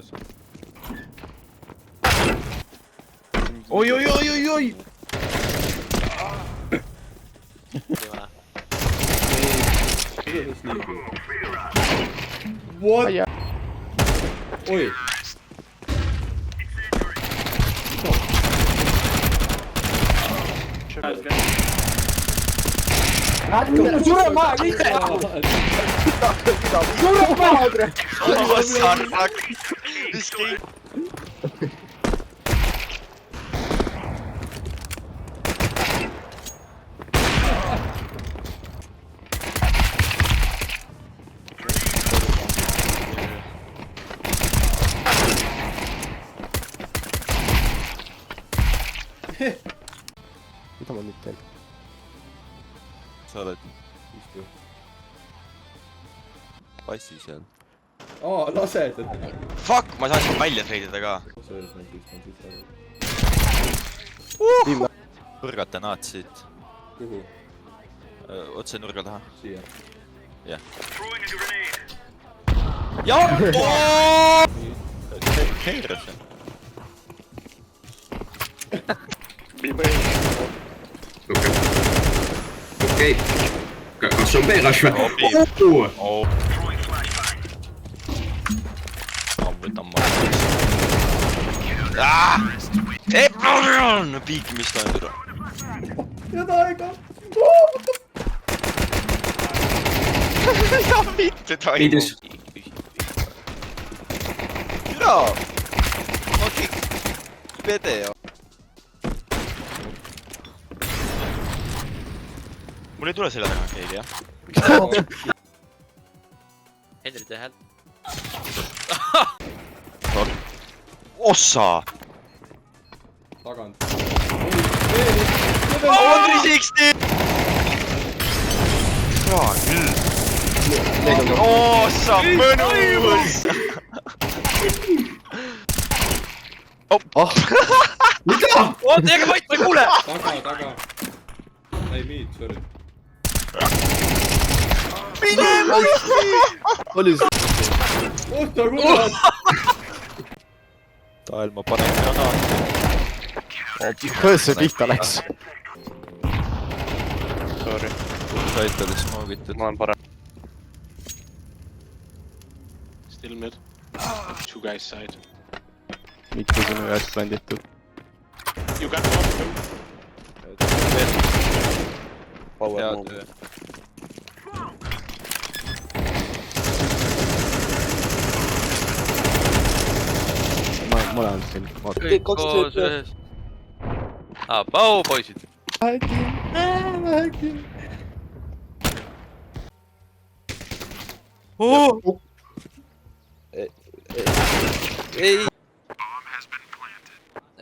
sees. oi, oi, oi, oi, oi! What? Oi! Sure maha, ise! Sure maha, bre! Sarnak! Mis käib? Mida ma nüüd teen? Sa oled passi seal. Aa, lase teda. Fuck, ma saan sind välja treidida ka. Põrgata naatsid. Kuhu? Otse nurga taha. Siia. Jah. Jah! Keeras see. Okei. Kas on B-rush või? Ma võtan no piikimist on üle. Head aega! Ja mitte Piidus. Jaa! Ma kõik pede ja. Mul ei tule selja taga keegi, jah? Henry, tee häält. Ossa! Tagant. 360! Jaa, küll! Ossa, mõnus! Mida? Oota, ega ma ei kuule! Taga. Ei meet, sorry. Mine mõissi! Oota, kurat! Tael, ma panen granaati. Kuidas see pihta läks? Sorry. Said talle smoogitud. Ma olen parem. Still mid. Two guys side. Mitu sinu ühes planditud? You got one. Hea töö. Ma olen siin. Kõik koos ühes. Pau, poisid. Ei!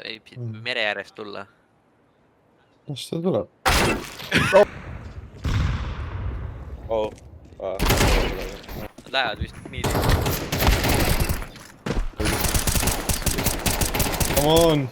Ei mere äärest tulla. Las ta tuleb. Nad lähevad vist miidi. Come on!